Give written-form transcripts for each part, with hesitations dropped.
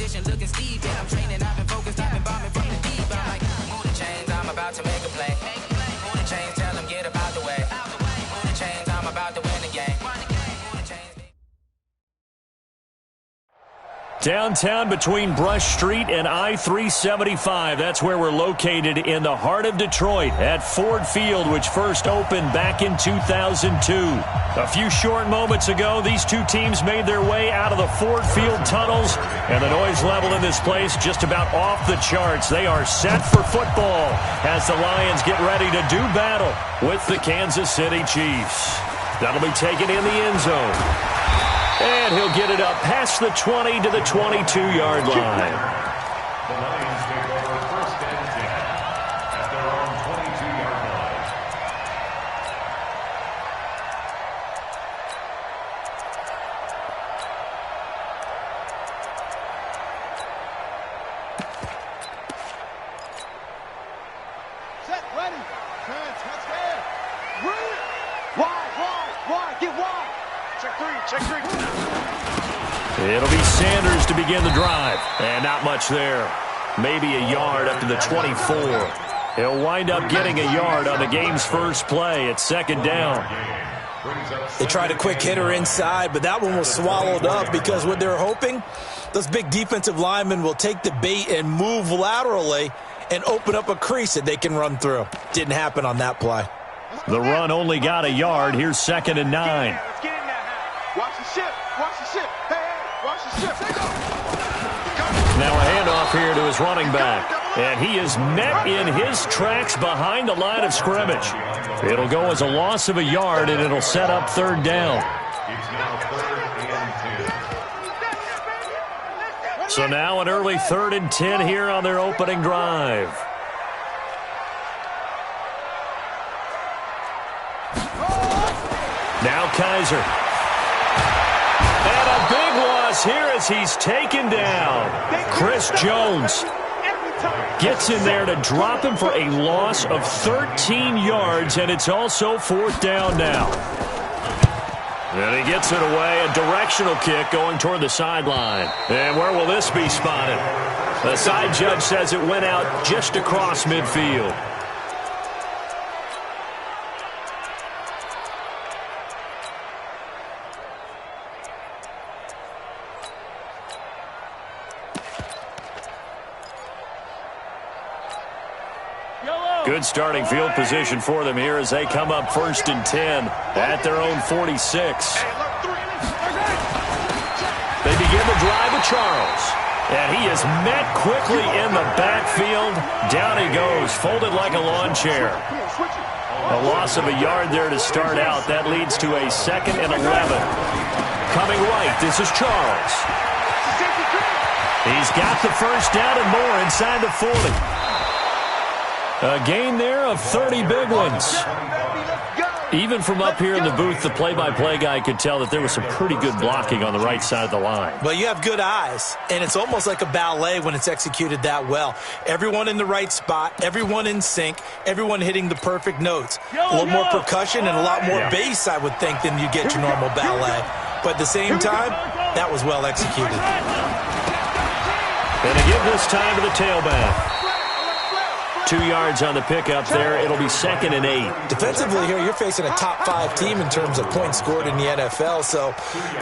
position, looking Steve. Yeah, I'm training, I've been focused, I've been bombing from the deep. I'm like, move the chains, I'm about to make a play. Move the chains, tell them get about the way. Move the chains, I'm about to win the game. Downtown between Brush Street and I-375. That's where we're located in the heart of Detroit at Ford Field, which first opened back in 2002. A few short moments ago, these two teams made their way out of the Ford Field tunnels, and the noise level in this place just about off the charts. They are set for football as the Lions get ready to do battle with the Kansas City Chiefs. That'll be taken in the end zone. And he'll get it up past the 20 to the 22-yard line. The Lions take over first and 10 at their own 22-yard line. Set, ready. Turn, touchdown. Wide, get wide. Check three. It'll be Sanders to begin the drive. And not much there. Maybe a yard up to the 24. He'll wind up getting a yard on the game's first play. It's second down. They tried a quick hitter inside, but that one was swallowed up because what they're hoping, those big defensive linemen will take the bait and move laterally and open up a crease that they can run through. Didn't happen on that play. The run only got a yard. Here's 2nd and 9. Watch the ship. Hey, watch the ship. Now a handoff here to his running back. And he is met in his tracks behind the line of scrimmage. It'll go as a loss of a yard, and it'll set up third down. So now an early 3rd and 10 here on their opening drive. Now Kaiser. And a big loss here as he's taken down. Chris Jones gets in there to drop him for a loss of 13 yards, and it's also 4th down now. And he gets it away, a directional kick going toward the sideline. And where will this be spotted? The side judge says it went out just across midfield. Good starting field position for them here as they come up 1st and 10 at their own 46. They begin the drive with Charles. And he is met quickly in the backfield. Down he goes, folded like a lawn chair. A loss of a yard there to start out. That leads to a 2nd and 11. Coming right, this is Charles. He's got the first down and more inside the 40. A gain there of 30 big ones. Even from up here in the booth, the play-by-play guy could tell that there was some pretty good blocking on the right side of the line. Well, you have good eyes, and it's almost like a ballet when it's executed that well. Everyone in the right spot, everyone in sync, everyone hitting the perfect notes. A little more percussion and a lot more bass, I would think, than you get your normal ballet. But at the same time, that was well executed. And to give this time to the tailback. 2 yards on the pickup there. It'll be 2nd and 8. Defensively here, you're facing a top 5 team in terms of points scored in the NFL. So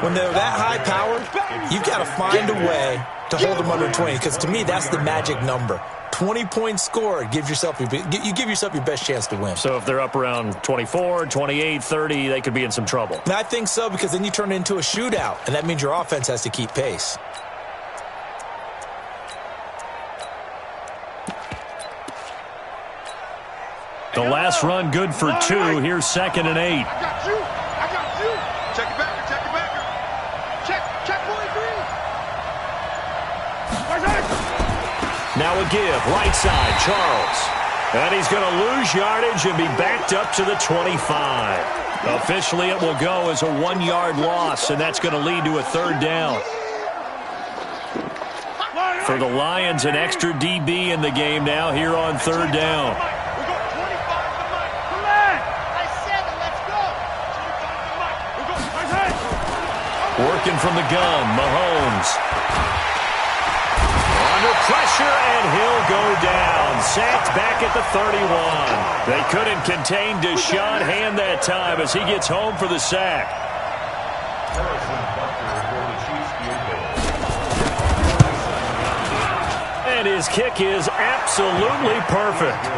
when they're that high-powered, you've got to find a way to hold them under 20. Because to me, that's the magic number. 20 points scored. You give yourself your best chance to win. So if they're up around 24, 28, 30, they could be in some trouble. And I think so, because then you turn it into a shootout. And that means your offense has to keep pace. The last run good for 2. Here's 2nd and 8. I got you. Check it back. Check 43. Now a give, right side, Charles. And he's going to lose yardage and be backed up to the 25. Officially, it will go as a 1-yard loss, and that's going to lead to a 3rd down. For the Lions, an extra DB in the game now here on 3rd down. Working from the gun, Mahomes. go down. Sacked back at the 31. They couldn't contain Deshaun Hand that time as he gets home for the sack. And his kick is absolutely perfect.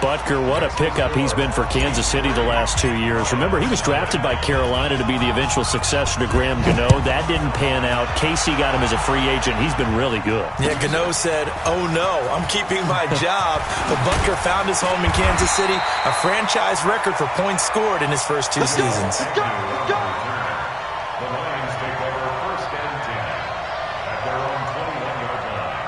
Butker, what a pickup he's been for Kansas City the last 2 years. Remember, he was drafted by Carolina to be the eventual successor to Graham Gano. That didn't pan out. Casey got him as a free agent. He's been really good. Yeah, Gano said, oh no, I'm keeping my job. But Butker found his home in Kansas City, a franchise record for points scored in his first 2 seasons. The Lions take over 1st and 10 at their own 21-yard line.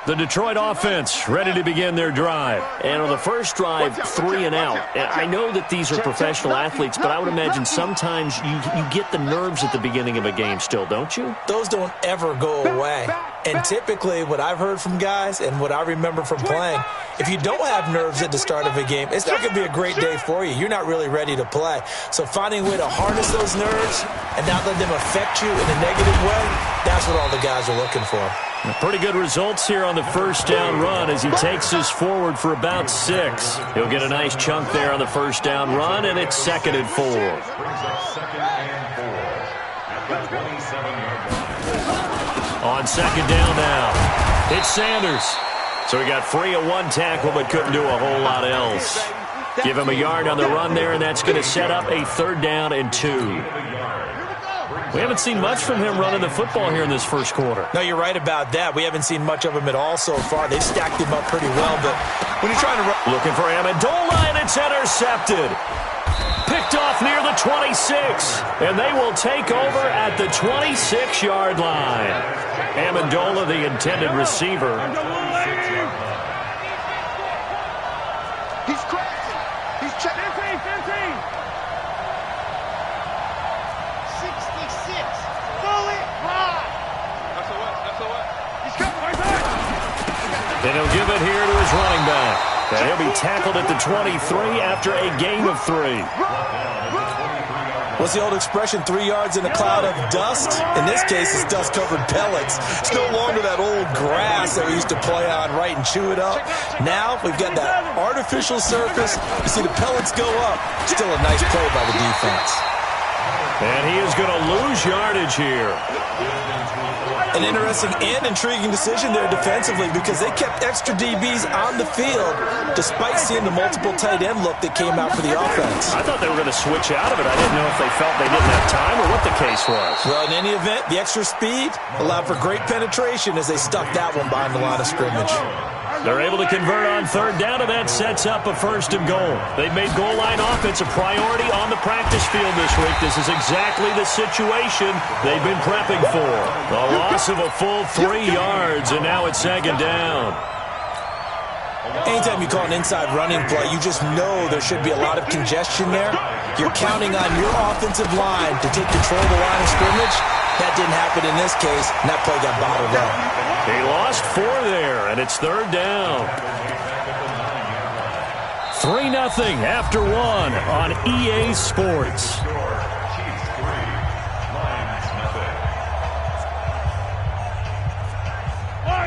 The Detroit offense ready to begin their drive. And on the first drive, 3 and out. And I know that these are professional athletes, but I would imagine sometimes you get the nerves at the beginning of a game still, don't you? Those don't ever go away. And typically what I've heard from guys and what I remember from playing, if you don't have nerves at the start of a game, it's not going to be a great day for you. You're not really ready to play. So finding a way to harness those nerves and not let them affect you in a negative way, that's what all the guys are looking for. Pretty good results here on the first down run as he takes us forward for about 6. He'll get a nice chunk there on the first down run, and it's 2nd and 4. Brings up 2nd and 4 at the 27-yard line. On 2nd down now, it's Sanders. So he got free of 1 tackle but couldn't do a whole lot else. Give him a yard on the run there, and that's going to set up a 3rd down and 2. We haven't seen much from him running the football here in this first quarter. No, you're right about that. We haven't seen much of him at all so far. They've stacked him up pretty well, but when you're trying to run... Looking for Amendola, and it's intercepted. Picked off near the 26, and they will take over at the 26-yard line. Amendola, the intended receiver. He's crashing. He's checking. 66. Fully high. That's a what? He's coming right back. And he'll give it here to his running back. And he'll be tackled at the 23 after a gain of 3. What's the old expression, 3 yards in a cloud of dust? In this case, it's dust-covered pellets. It's no longer that old grass that we used to play on, right, and chew it up. Now we've got that artificial surface. You see the pellets go up. Still a nice play by the defense. And he is going to lose yardage here. An interesting and intriguing decision there defensively because they kept extra DBs on the field despite seeing the multiple tight end look that came out for the offense. I thought they were going to switch out of it. I didn't know if they felt they didn't have time or what the case was. Well, in any event, the extra speed allowed for great penetration as they stuck that one behind the line of scrimmage. They're able to convert on 3rd down, and that sets up a 1st and goal. They've made goal line offense a priority on the practice field this week. This is exactly the situation they've been prepping for. A loss of a full 3 yards, and now it's 2nd down. Anytime you call an inside running play, you just know there should be a lot of congestion there. You're counting on your offensive line to take control of the line of scrimmage. That didn't happen in this case, and that play got bottled up. He lost 4 there, and it's 3rd down. 3-0 after 1 on EA Sports.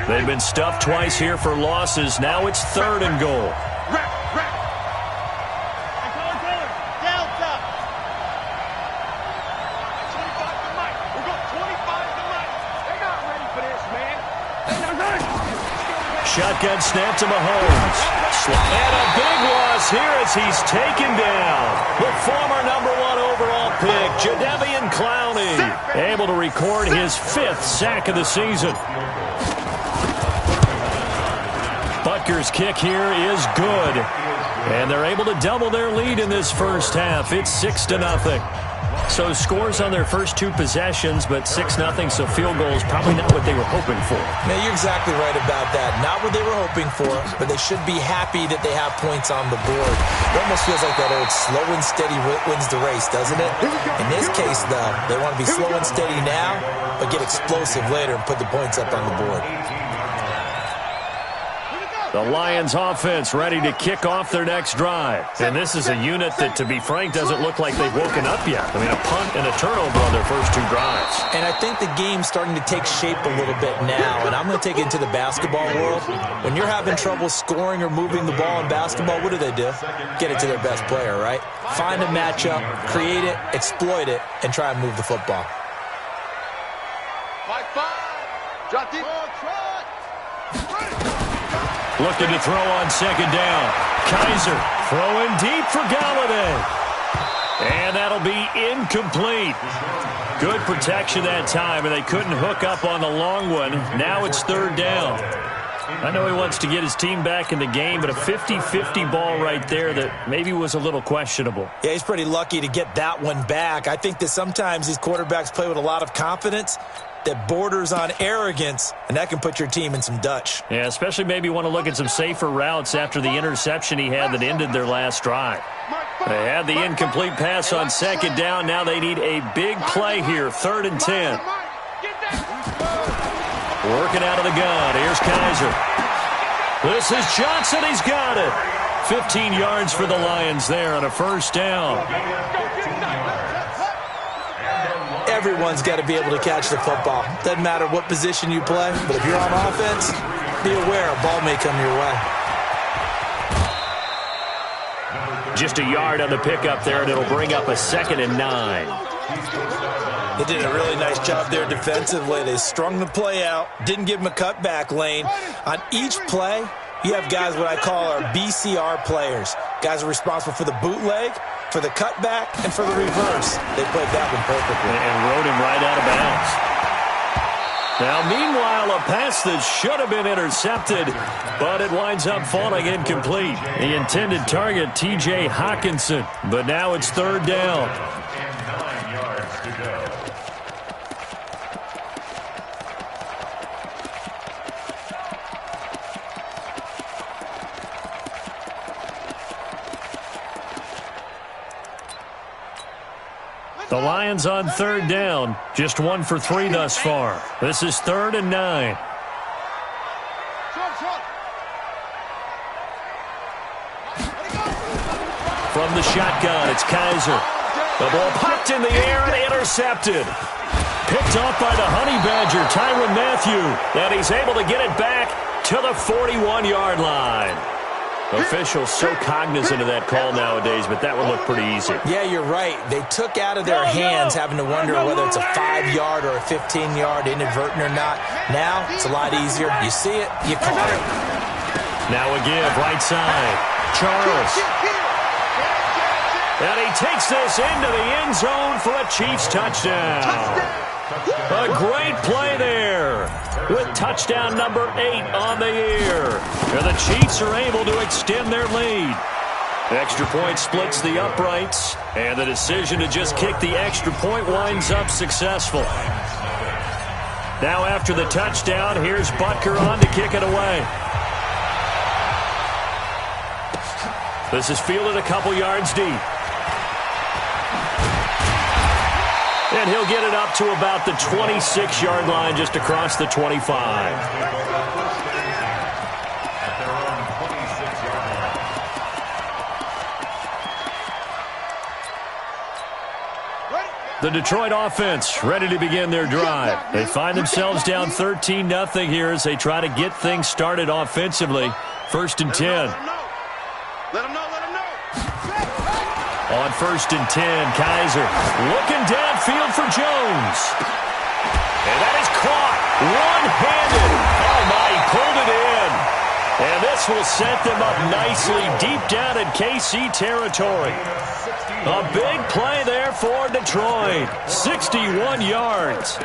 They've been stuffed twice here for losses. Now it's 3rd and goal. Shotgun snap to Mahomes. And a big loss here as he's taken down. The former #1 overall pick, Jadeveon Clowney, able to record his 5th sack of the season. Butker's kick here is good. And they're able to double their lead in this first half. It's 6-0. So scores on their first 2 possessions, but 6-0, so field goals probably not what they were hoping for. Now, you're exactly right about that. Not what they were hoping for, but they should be happy that they have points on the board. It almost feels like that old slow and steady wins the race, doesn't it? In this case, though, they want to be slow and steady now, but get explosive later and put the points up on the board. The Lions offense ready to kick off their next drive. And this is a unit that, to be frank, doesn't look like they've woken up yet. I mean, a punt and a turnover on their first two drives. And I think the game's starting to take shape a little bit now. And I'm going to take it into the basketball world. When you're having trouble scoring or moving the ball in basketball, what do? Get it to their best player, right? Find a matchup, create it, exploit it, and try and move the football. 5-5. Drop deep. Looking to throw on second down. Kaiser throwing deep for Galladay. And that'll be incomplete. Good protection that time, and they couldn't hook up on the long one. Now it's third down. I know he wants to get his team back in the game, but a 50-50 ball right there that maybe was a little questionable. Yeah, he's pretty lucky to get that one back. I think that sometimes these quarterbacks play with a lot of confidence that borders on arrogance, and that can put your team in some Dutch. Yeah, especially maybe want to look at some safer routes after the interception he had that ended their last drive. They had the incomplete pass on second down. Now they need a big play here, 3rd and 10. Working out of the gun. Here's Kaiser. This is Johnson. He's got it. 15 yards for the Lions there on a first down. Everyone's got to be able to catch the football. Doesn't matter what position you play, but if you're on offense, be aware a ball may come your way. Just a yard on the pickup there, and it'll bring up a 2nd and 9. They did a really nice job there defensively. They strung the play out, didn't give him a cutback lane. On each play, you have guys what I call our BCR players. Guys are responsible for the bootleg, for the cutback, and for the reverse. They played that one perfectly. And rode him right out of bounds. Now, meanwhile, a pass that should have been intercepted, but it winds up falling incomplete. The intended target, T.J. Hawkinson, but now it's 3rd down. And 9 yards to go. The Lions on 3rd down. Just 1 for 3 thus far. This is 3rd and 9. From the shotgun, it's Kaiser. The ball popped in the air and intercepted. Picked off by the Honey Badger, Tyrann Mathieu. And he's able to get it back to the 41-yard line. Officials so cognizant of that call nowadays, but that would look pretty easy. Yeah, you're right. They took out of their hands having to wonder whether it's a 5-yard or a 15-yard inadvertent or not. Now, it's a lot easier. You see it, you caught it. Now a give, right side. Charles. And he takes this into the end zone for a Chiefs touchdown. A great play there with touchdown number 8 on the year. And the Chiefs are able to extend their lead. The extra point splits the uprights, and the decision to just kick the extra point winds up successful. Now after the touchdown, here's Butker on to kick it away. This is fielded a couple yards deep. And he'll get it up to about the 26-yard line, just across the 25. The Detroit offense ready to begin their drive. They find themselves down 13-0 here as they try to get things started offensively. 1st and 10. Let him know. On 1st and 10, Kaiser looking downfield for Jones. And that is caught one-handed. Oh, my, he pulled it in. And this will set them up nicely deep down in KC territory. A big play there for Detroit. 61 yards.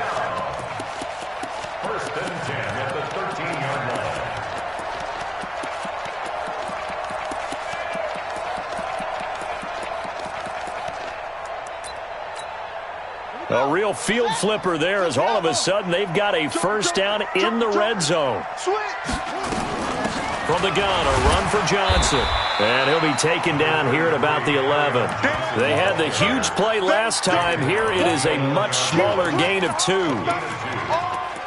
1st and 10 at the 13-yard line. A real field flipper there as all of a sudden they've got a first down in the red zone. From the gun, a run for Johnson. And he'll be taken down here at about the 11. They had the huge play last time. Here it is a much smaller gain of 2.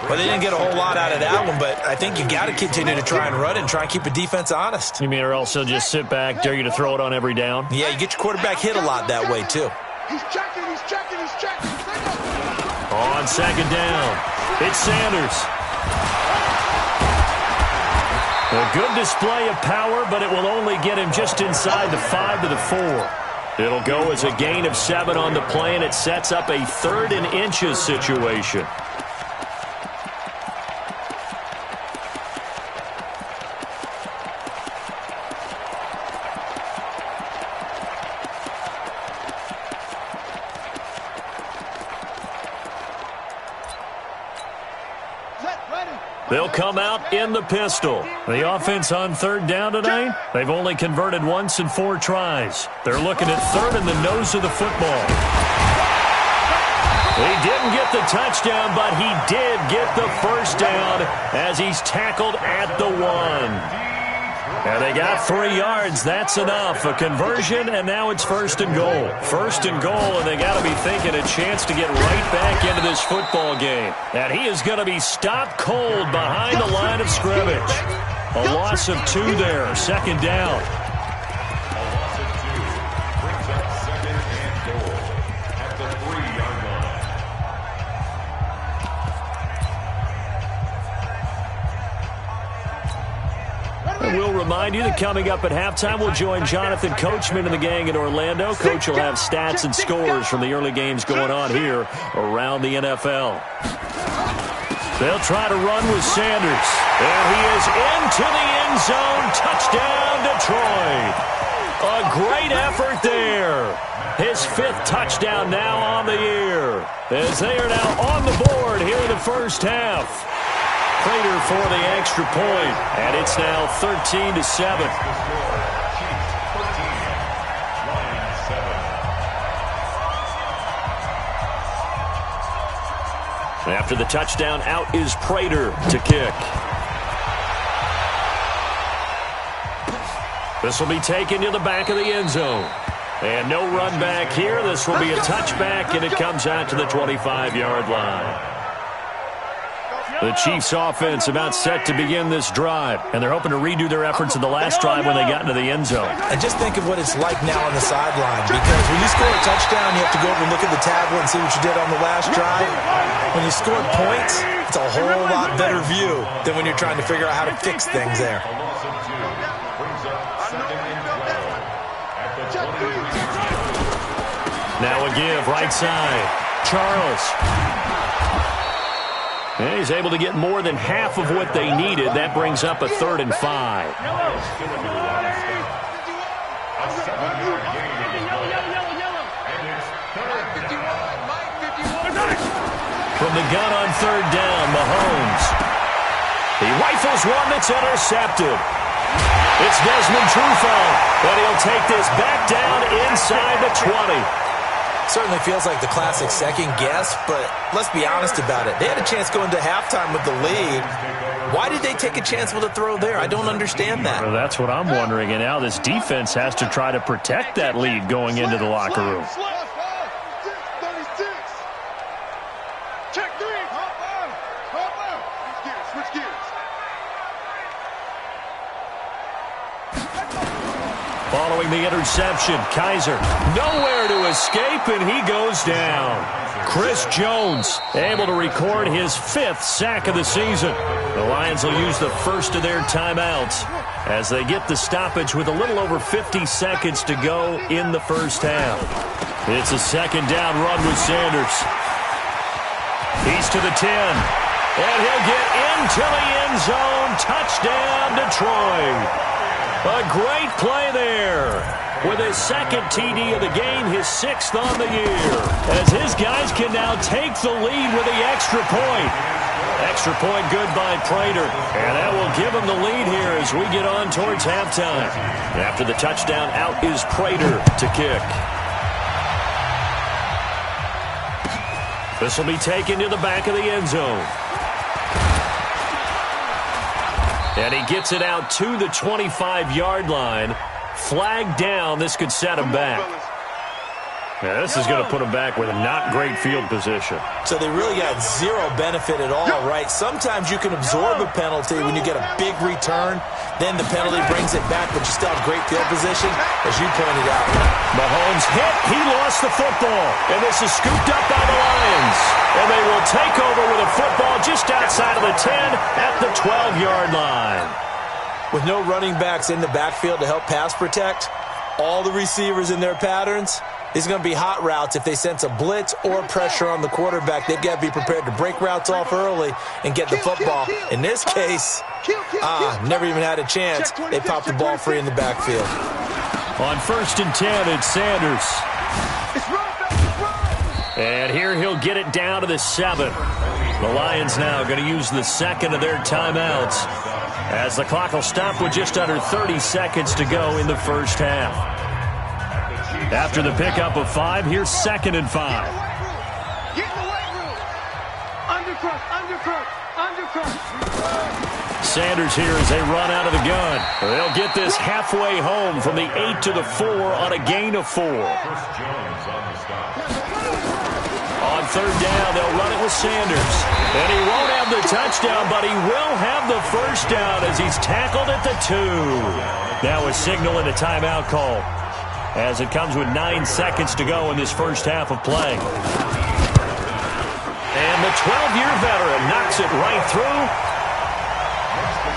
Well, they didn't get a whole lot out of that one, but I think you got to continue to try and run and try and keep the defense honest. You mean or also just sit back, dare you to throw it on every down? Yeah, you get your quarterback hit a lot that way, too. He's checking. On second down, it's Sanders. A good display of power, but it will only get him just inside the 5 to the 4. It'll go as a gain of 7 on the play, and it sets up a 3rd and inches situation. They'll come out in the pistol. The offense on 3rd down tonight, they've only converted once in 4 tries. They're looking at 3rd in the nose of the football. He didn't get the touchdown, but he did get the first down as he's tackled at the 1. And they got 3 yards. That's enough. A conversion, and now it's 1st and goal. 1st and goal, and they got to be thinking a chance to get right back into this football game. And he is going to be stopped cold behind the line of scrimmage. A loss of 2 there. 2nd down. A loss of 2 brings up 2nd and goal at the 3-yard line. We'll remind you that coming up at halftime, we'll join Jonathan Coachman and the gang in Orlando. Coach will have stats and scores from the early games going on here around the NFL. They'll try to run with Sanders. And he is into the end zone. Touchdown, Detroit. A great effort there. His 5th touchdown now on the year, as they are now on the board here in the first half. Prater for the extra point, and it's now 13 to 7. After the touchdown, out is Prater to kick. This will be taken to the back of the end zone. And no run back here. This will be a touchback, and it comes out to the 25-yard line. The Chiefs' offense about set to begin this drive, and they're hoping to redo their efforts in the last drive when they got into the end zone. And just think of what it's like now on the sideline, because when you score a touchdown, you have to go over and look at the tablet and see what you did on the last drive. When you score points, it's a whole lot better view than when you're trying to figure out how to fix things there. A loss of 2 brings up 2nd and 12 at the 23. Now a give, right side. Charles. And he's able to get more than half of what they needed. That brings up a 3rd and 5. A 7-yard gain on the play. And it's 3rd down. From the gun on 3rd down, Mahomes. He rifles one that's intercepted. It's Desmond Trufant, but he'll take this back down inside the 20. Certainly feels like the classic second guess, but let's be honest about it. They had a chance going to halftime with the lead. Why did they take a chance with a throw there? I don't understand that. Well, that's what I'm wondering, and now this defense has to try to protect that lead going into the locker room. Check 3. Switch gears. Following the interception, Kaiser nowhere to escape, and he goes down. Chris Jones able to record his 5th sack of the season. The Lions will use the first of their timeouts as they get the stoppage with a little over 50 seconds to go in the first half. It's a 2nd down run with Sanders. He's to the 10, and he'll get into the end zone. Touchdown, Detroit. A great play there with his 2nd TD of the game, his 6th on the year, as his guys can now take the lead with the extra point. Extra point good by Prater, and that will give him the lead here as we get on towards halftime. After the touchdown, out is Prater to kick. This will be taken to the back of the end zone. And he gets it out to the 25-yard line. Flag down. This could set him back. Yeah, this is going to put them back with a not great field position. So they really got zero benefit at all, right? Sometimes you can absorb a penalty when you get a big return. Then the penalty brings it back, but you still have great field position, as you pointed out. Mahomes hit. He lost the football. And this is scooped up by the Lions. And they will take over with a football just outside of the 10 at the 12-yard line. With no running backs in the backfield to help pass protect, all the receivers in their patterns, these are going to be hot routes. If they sense a blitz or pressure on the quarterback, they've got to be prepared to break routes off early and get the football. In this case, never even had a chance. They popped the ball free in the backfield. On 1st and 10, it's Sanders. And here he'll get it down to the 7. The Lions now going to use the second of their timeouts as the clock will stop with just under 30 seconds to go in the first half. After the pickup of 5, here's 2nd and 5. Get in the weight room. Undercut. Sanders here as they run out of the gun. They'll get this halfway home from the 8 to the 4 on a gain of 4. On 3rd down, they'll run it with Sanders. And he won't have the touchdown, but he will have the first down as he's tackled at the 2. Now a signal and a timeout call, as it comes with 9 seconds to go in this first half of play. And the 12-year veteran knocks it right through.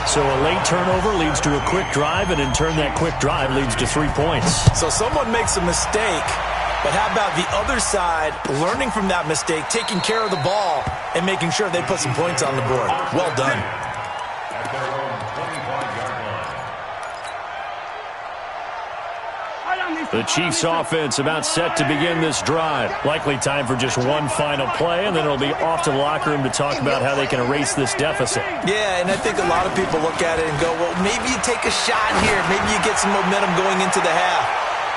So a late turnover leads to a quick drive, and in turn that quick drive leads to 3 points. So someone makes a mistake, but how about the other side learning from that mistake, taking care of the ball, and making sure they put some points on the board? Well done. The Chiefs offense about set to begin this drive. Likely time for just one final play, and then it'll be off to the locker room to talk about how they can erase this deficit. Yeah, and I think a lot of people look at it and go, well, maybe you take a shot here. Maybe you get some momentum going into the half.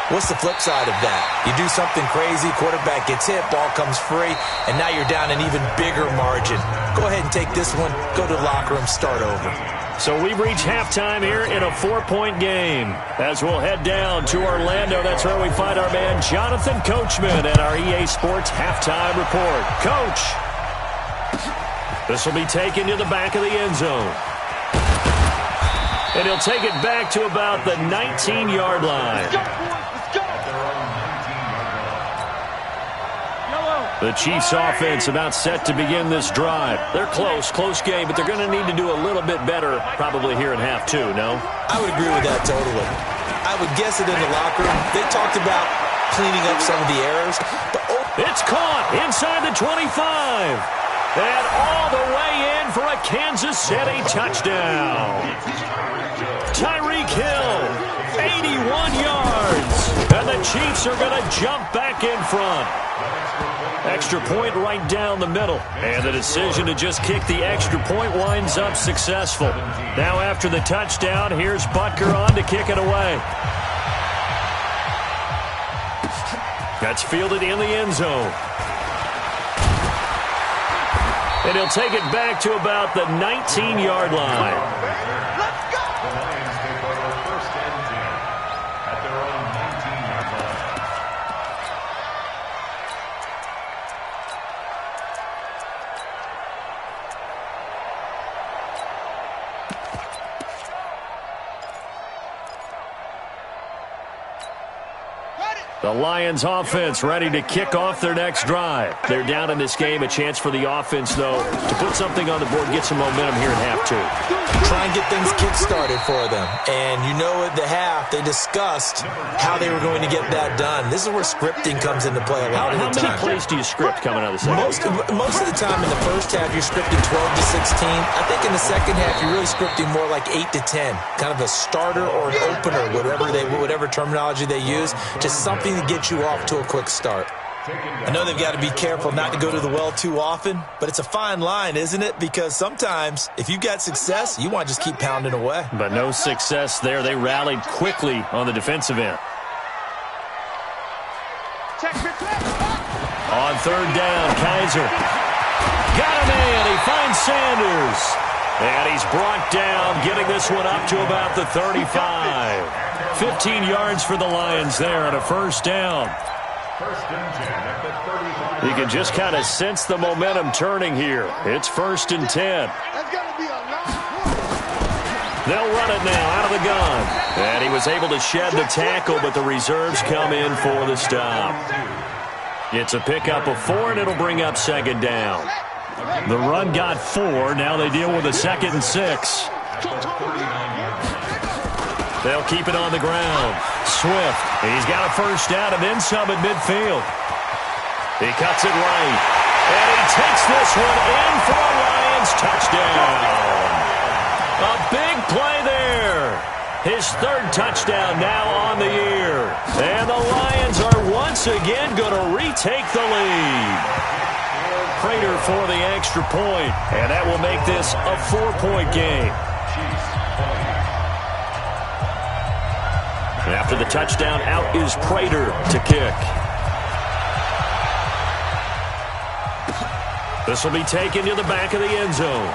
What's the flip side of that? You do something crazy, quarterback gets hit, ball comes free, and now you're down an even bigger margin. Go ahead and take this one, go to the locker room, start over. So we've reached halftime here in a 4-point game. As we'll head down to Orlando, that's where we find our man Jonathan Coachman at our EA Sports Halftime Report. Coach, this will be taken to the back of the end zone. And he'll take it back to about the 19-yard line. The Chiefs offense about set to begin this drive. They're close game, but they're going to need to do a little bit better probably here in half 2, no? I would agree with that totally. I would guess it in the locker room. They talked about cleaning up some of the errors. But it's caught inside the 25. And all the way in for a Kansas City touchdown. Tyreek Hill, 81 yards. And the Chiefs are going to jump back in front. Extra point right down the middle. And the decision to just kick the extra point winds up successful. Now after the touchdown, here's Butker on to kick it away. That's fielded in the end zone. And he'll take it back to about the 19-yard line. The Lions offense ready to kick off their next drive. They're down in this game. A chance for the offense, though, to put something on the board, get some momentum here in half 2. Try and get things kick-started for them. And you know at the half, they discussed how they were going to get that done. This is where scripting comes into play a lot of the time. How many plays do you script coming out of the second? Most of the time in the first half, you're scripting 12 to 16. I think in the second half, you're really scripting more like 8 to 10. Kind of a starter or an opener, whatever terminology they use. Just something to get you off to a quick start. I know they've got to be careful not to go to the well too often, but it's a fine line, isn't it? Because sometimes, if you've got success, you want to just keep pounding away. But no success there. They rallied quickly on the defensive end. On 3rd down, Kaiser. Got him in. He finds Sanders. And he's brought down, getting this one up to about the 35. 15 yards for the Lions there on a first down. First and 10 at the 35. You can just kind of sense the momentum turning here. It's 1st and 10. That's got to be a lot. They'll run it now out of the gun. And he was able to shed the tackle, but the reserves come in for the stop. It's a pickup of 4, and it'll bring up 2nd down. The run got 4. Now they deal with a 2nd and 6. They'll keep it on the ground. Swift, he's got a 1st down and then some at midfield. He cuts it right. And he takes this one in for a Lions touchdown. A big play there. His 3rd touchdown now on the year. And the Lions are once again going to retake the lead. Prater for the extra point. And that will make this a 4-point game. After the touchdown, out is Prater to kick. This will be taken to the back of the end zone.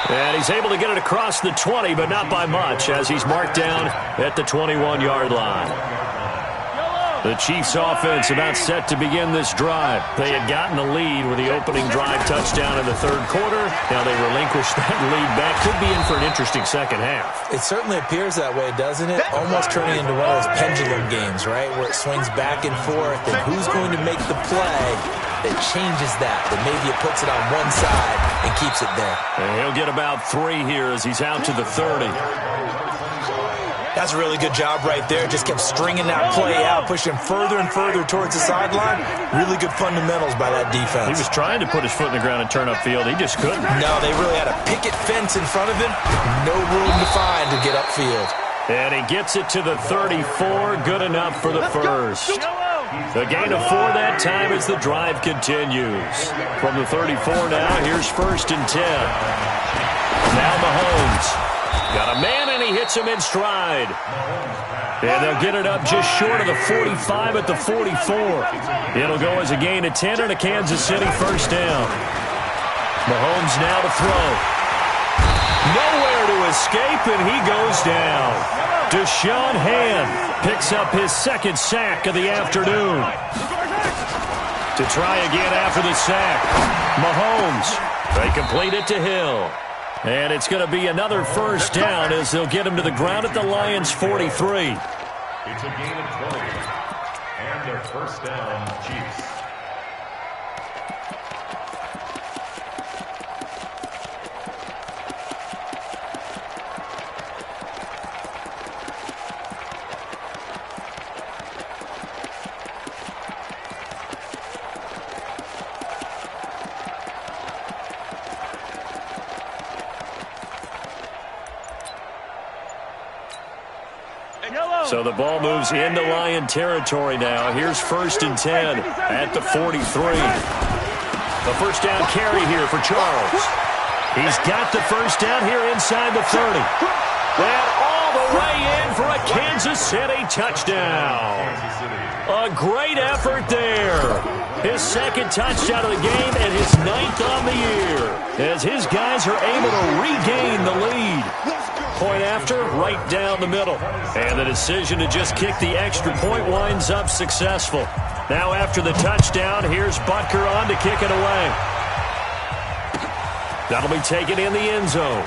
And he's able to get it across the 20, but not by much, as he's marked down at the 21-yard line. The Chiefs offense about set to begin this drive. They had gotten the lead with the opening drive touchdown in the 3rd quarter. Now they relinquished that lead back. Could be in for an interesting second half. It certainly appears that way, doesn't it? Almost turning into one of those pendulum games, right? Where it swings back and forth, and who's going to make the play that changes that maybe it puts it on one side and keeps it there. And he'll get about 3 here as he's out to the 30. That's a really good job right there. Just kept stringing that play out, pushing further and further towards the sideline. Really good fundamentals by that defense. He was trying to put his foot in the ground and turn upfield. He just couldn't. No, they really had a picket fence in front of him. No room to find to get upfield. And he gets it to the 34. Good enough for the 1st. The gain of 4 that time as the drive continues. From the 34 now, here's 1st and 10. Now Mahomes. Got a man, and he hits him in stride. And they'll get it up just short of the 45 at the 44. It'll go as a gain of 10 and a Kansas City 1st down. Mahomes now to throw. Nowhere to escape, and he goes down. Deshaun Hand picks up his 2nd sack of the afternoon. To try again after the sack. Mahomes. They complete it to Hill. And it's going to be another 1st down as they'll get him to the ground at the Lions' 43. It's a gain of 20. And their 1st down, Chiefs. So the ball moves into Lion territory now. Here's 1st and 10 at the 43. The 1st down carry here for Charles. He's got the 1st down here inside the 30. And all the way in for a Kansas City touchdown. A great effort there. His 2nd touchdown of the game and his 9th on the year. As his guys are able to regain the lead. Point after, right down the middle. And the decision to just kick the extra point winds up successful. Now after the touchdown, here's Butker on to kick it away. That'll be taken in the end zone.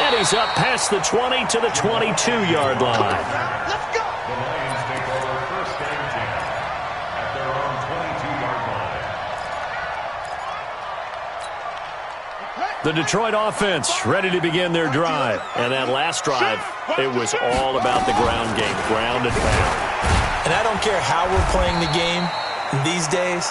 And he's up past the 20 to the 22-yard line. Let's go. The Lions take over 1st and 10 at their own 22-yard line. The Detroit offense ready to begin their drive. And that last drive, it was all about the ground game, ground and pound. And I don't care how we're playing the game these days,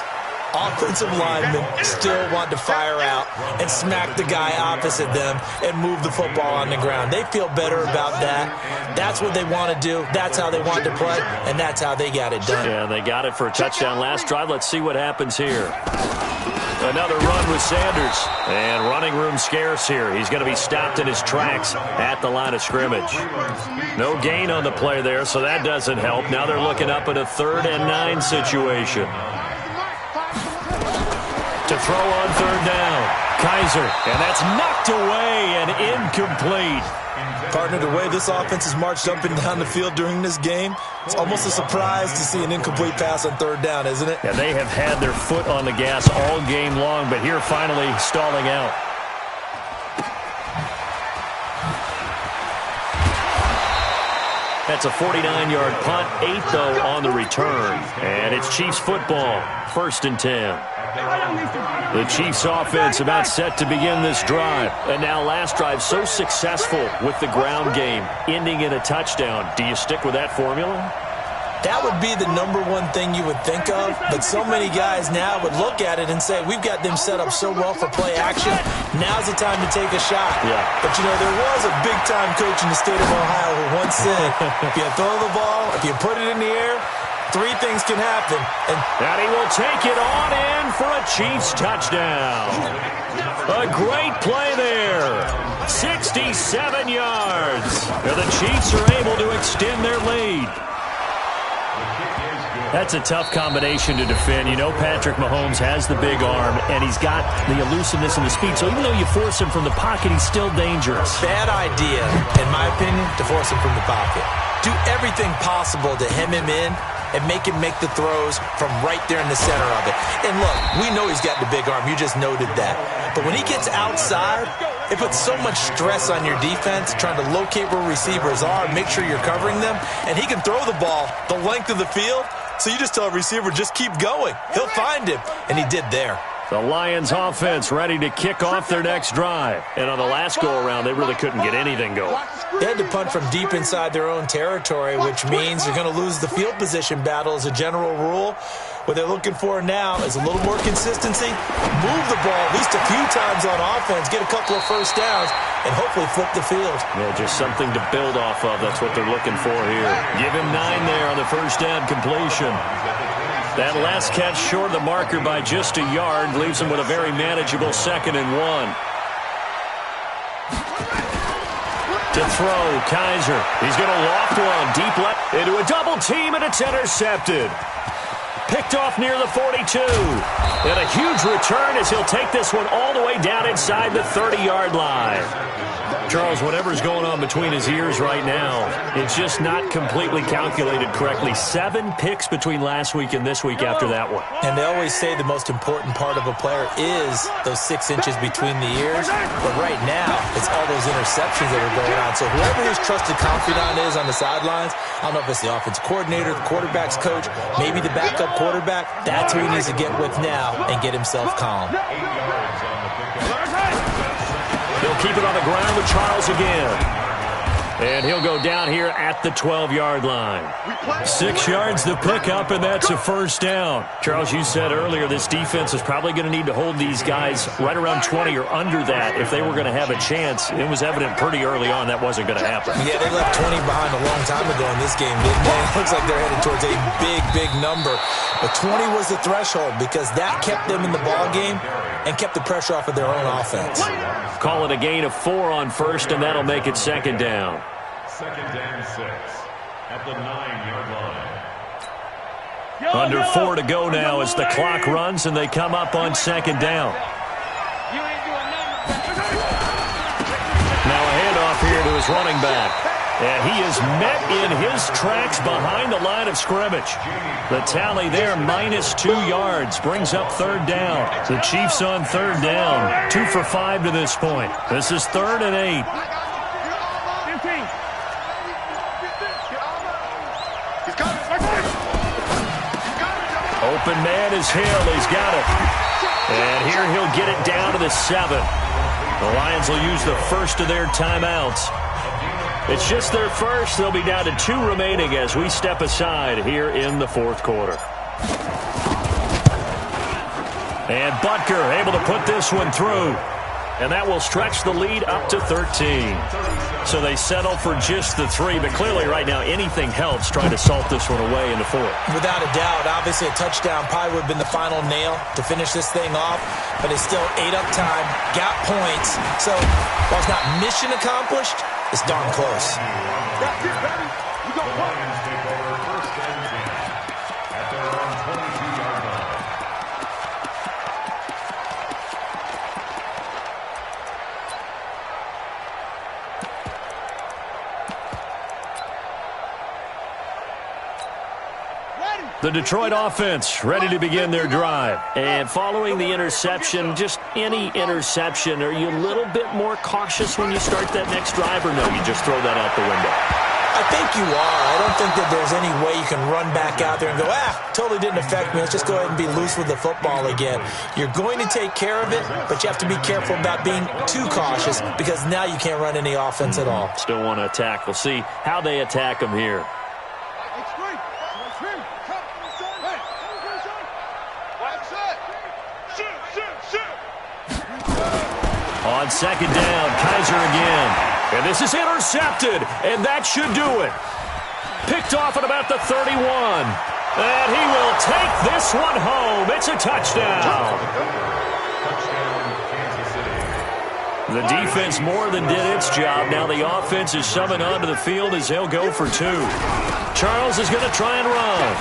offensive linemen still want to fire out and smack the guy opposite them and move the football on the ground. They feel better about that. That's what they want to do. That's how they want to play, and that's how they got it done. Yeah, they got it for a touchdown last drive. Let's see what happens here. Another run with Sanders. And running room scarce here. He's going to be stopped in his tracks at the line of scrimmage. No gain on the play there, so that doesn't help. Now they're looking up at a 3rd and 9 situation. To throw on 3rd down. Kaiser, and that's knocked away and incomplete. Partner, the way this offense has marched up and down the field during this game, it's almost a surprise to see an incomplete pass on third down, isn't it? Yeah, they have had their foot on the gas all game long, but here finally stalling out. That's a 49-yard punt, 8 though on the return. And it's Chiefs football, 1st and 10. The Chiefs offense about set to begin this drive. And now last drive so successful with the ground game, ending in a touchdown. Do you stick with that formula? That would be the number one thing you would think of, but so many guys now would look at it and say, we've got them set up so well for play action, now's the time to take a shot. Yeah. But, you know, there was a big-time coach in the state of Ohio who once said, if you throw the ball, if you put it in the air, 3 things can happen. And he will take it on in for a Chiefs touchdown. A great play there. 67 yards. And the Chiefs are able to extend their lead. That's a tough combination to defend. You know Patrick Mahomes has the big arm, and he's got the elusiveness and the speed. So even though you force him from the pocket, he's still dangerous. Bad idea, in my opinion, to force him from the pocket. Do everything possible to hem him in and make him make the throws from right there in the center of it. And look, we know he's got the big arm. You just noted that. But when he gets outside, it puts so much stress on your defense trying to locate where receivers are, make sure you're covering them, and he can throw the ball the length of the field. So you just tell a receiver, just keep going. He'll find him, and he did there. The Lions offense ready to kick off their next drive. And on the last go-around, they really couldn't get anything going. They had to punt from deep inside their own territory, which means they're going to lose the field position battle as a general rule. What they're looking for now is a little more consistency, move the ball at least a few times on offense, get a couple of first downs, and hopefully flip the field. Yeah, just something to build off of. That's what they're looking for here. Give him 9 there on the first down completion. That last catch short of the marker by just a yard leaves him with a very manageable 2nd and 1. To throw, Kaiser. He's going to loft one deep left into a double team, and it's intercepted. Picked off near the 42. And a huge return as he'll take this one all the way down inside the 30-yard line. Charles, whatever's going on between his ears right now, it's just not completely calculated correctly. 7 picks between last week and this week after that one. And they always say the most important part of a player is those 6 inches between the ears. But right now, it's all those interceptions that are going on. So whoever his trusted confidant is on the sidelines, I don't know if it's the offensive coordinator, the quarterback's coach, maybe the backup quarterback, that's who he needs to get with now and get himself calm. He'll keep it on the ground with Charles again. And he'll go down here at the 12-yard line. 6 yards the pickup, and that's a first down. Charles, you said earlier this defense is probably going to need to hold these guys right around 20 or under that if they were going to have a chance. It was evident pretty early on that wasn't going to happen. Yeah, they left 20 behind a long time ago in this game, didn't they? It looks like they're headed towards a big, big number. But 20 was the threshold because that kept them in the ball game and kept the pressure off of their own offense. Call it a gain of 4 on first, and that'll make it 2nd down. 2nd and 6 at the 9-yard line. Under 4 to go now as the clock runs and they come up on 2nd down. Now a handoff here to his running back. And he is met in his tracks behind the line of scrimmage. The tally there, -2 yards, brings up 3rd down. The Chiefs on 3rd down, 2 for 5 to this point. This is 3rd and 8. Open man is Hill. He's got it. And here he'll get it down to the 7. The Lions will use the first of their timeouts. It's just their first. They'll be down to 2 remaining as we step aside here in the 4th quarter. And Butker able to put this one through. And that will stretch the lead up to 13. So they settle for just the 3. But clearly right now anything helps trying to salt this one away in the 4th. Without a doubt, obviously a touchdown probably would have been the final nail to finish this thing off. But it's still ate up time, got points. So while it's not mission accomplished, it's darn close. That's it, baby. We go punt. Lions take over 1st and 10 at their own 22-yard line. The Detroit offense ready to begin their drive. And following the interception, just any interception, are you a little bit more cautious when you start that next drive, or no, you just throw that out the window? I think you are. I don't think that there's any way you can run back out there and go, totally didn't affect me. Let's just go ahead and be loose with the football again. You're going to take care of it, but you have to be careful about being too cautious because now you can't run any offense at all. Still want to attack. We'll see how they attack them here. On second down, Kaiser again. And this is intercepted, and that should do it. Picked off at about the 31. And he will take this one home. It's a touchdown. The defense more than did its job. Now the offense is summoned onto the field as they'll go for two. Charles is going to try and run.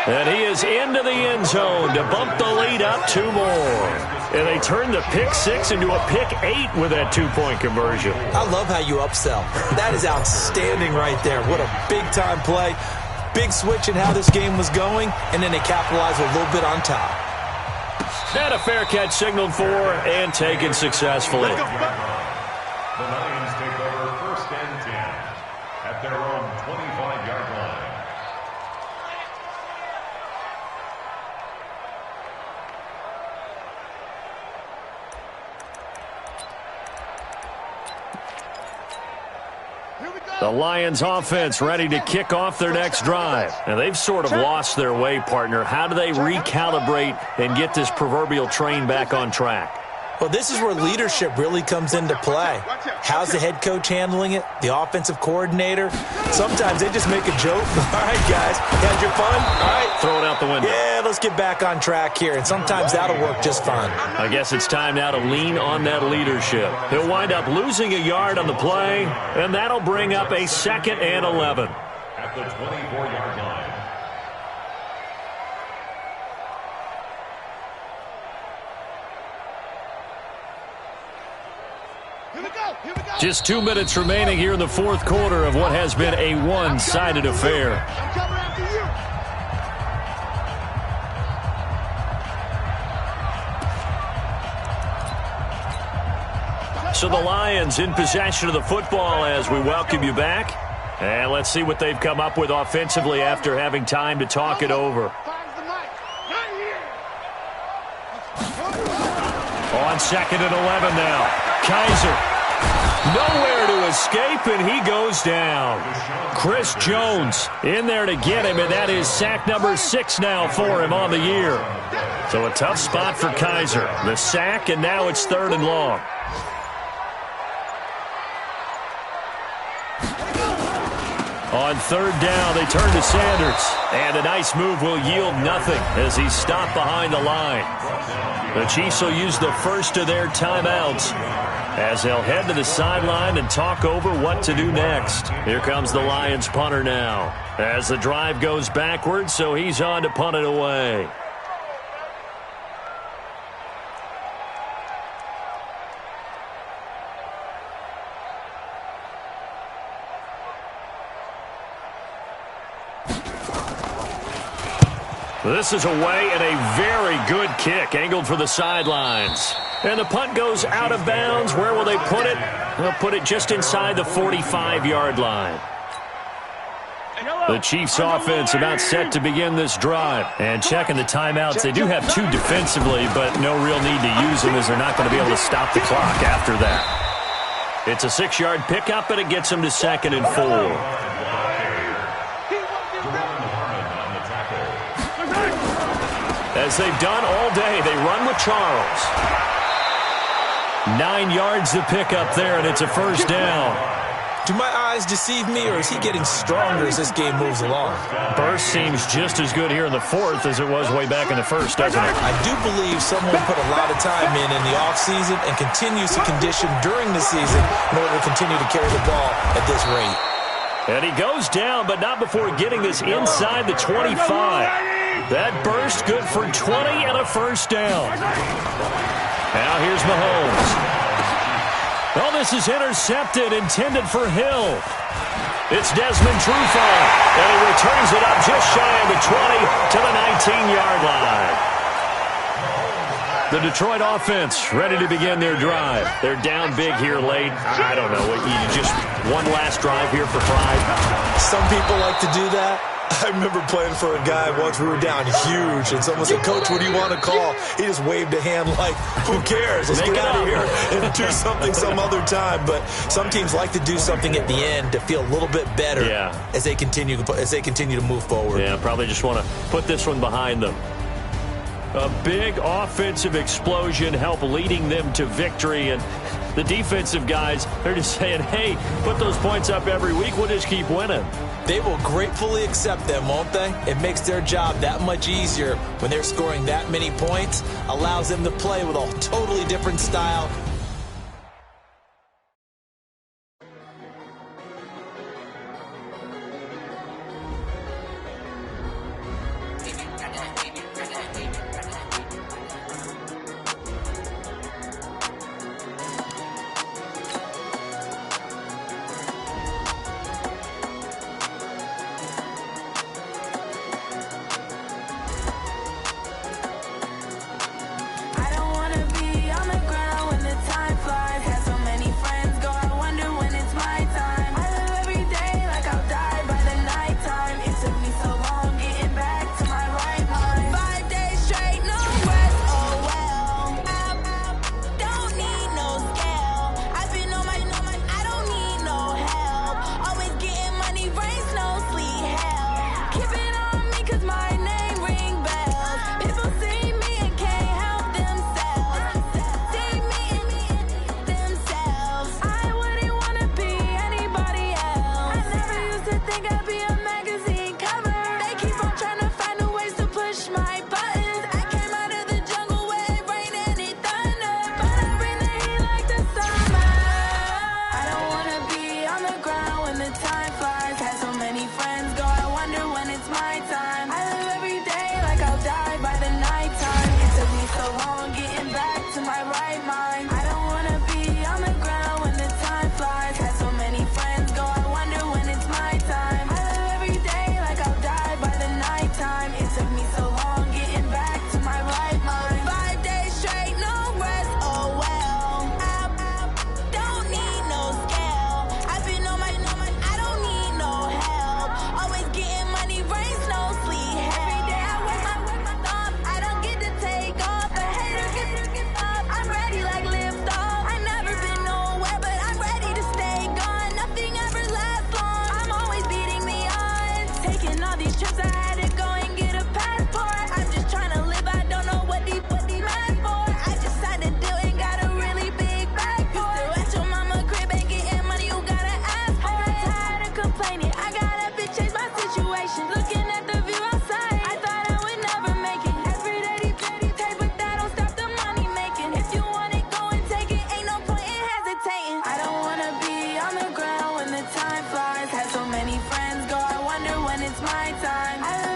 And he is into the end zone to bump the lead up two more. And they turn the pick six into a pick 8 with that two-point conversion. I love how you upsell. That is outstanding right there. What a big-time play. Big switch in how this game was going, and then they capitalized a little bit on top. And a fair catch signaled for and taken successfully. The Lions take over 1st and 10 at their own 25-yard line. The Lions offense ready to kick off their next drive. And they've sort of lost their way, partner. How do they recalibrate and get this proverbial train back on track? Well, this is where leadership really comes into play. How's the head coach handling it? The offensive coordinator? Sometimes they just make a joke. All right, guys, had your fun? All right. Throw it out the window. Yeah, let's get back on track here. And sometimes that'll work just fine. I guess it's time now to lean on that leadership. He'll wind up losing a yard on the play, and that'll bring up a 2nd and 11. At the 24-yard line. Just 2 minutes remaining here in the fourth quarter of what has been a one-sided affair. So the Lions in possession of the football as we welcome you back. And let's see what they've come up with offensively after having time to talk it over. On 2nd and 11 now. Kaiser. Nowhere to escape, and he goes down. Chris Jones in there to get him, and that is sack number 6 now for him on the year. So a tough spot for Kaiser. The sack, and now it's 3rd and long. On 3rd down, they turn to Sanders. And a nice move will yield nothing as he's stopped behind the line. The Chiefs will use the first of their timeouts as they'll head to the sideline and talk over what to do next. Here comes the Lions punter now as the drive goes backwards, so he's on to punt it away. This is away and a very good kick angled for the sidelines. And the punt goes out of bounds. Where will they put it? They'll put it just inside the 45-yard line. The Chiefs offense about set to begin this drive. And checking the timeouts, they do have 2 defensively, but no real need to use them as they're not going to be able to stop the clock after that. It's a 6-yard pickup, and it gets them to 2nd and 4. As they've done all day, they run with Charles. 9 yards to pick up there, and it's a 1st down. Do my eyes deceive me, or is he getting stronger as this game moves along? Burst seems just as good here in the 4th as it was way back in the 1st, doesn't it? I do believe someone put a lot of time in the offseason and continues to condition during the season in order to continue to carry the ball at this rate. And he goes down, but not before getting this inside the 25. That burst good for 20 and a 1st down. Now here's Mahomes. Oh, this is intercepted, intended for Hill. It's Desmond Trufant, and he returns it up just shy of the 20 to the 19-yard line. The Detroit offense ready to begin their drive. They're down big here late. I don't know. You just one last drive here for Pride. Some people like to do that. I remember playing for a guy once. We were down huge, and someone said, "Coach, what do you want to call?" He just waved a hand like, "Who cares? Let's get out of here and do something some other time." But some teams like to do something at the end to feel a little bit better as they continue to move forward. Yeah, probably just want to put this one behind them. A big offensive explosion helped leading them to victory, and the defensive guys, they're just saying, hey, put those points up every week, we'll just keep winning. They will gratefully accept them, won't they? It makes their job that much easier when they're scoring that many points, allows them to play with a totally different style. Time flies, had so many friends go, I wonder when it's my time.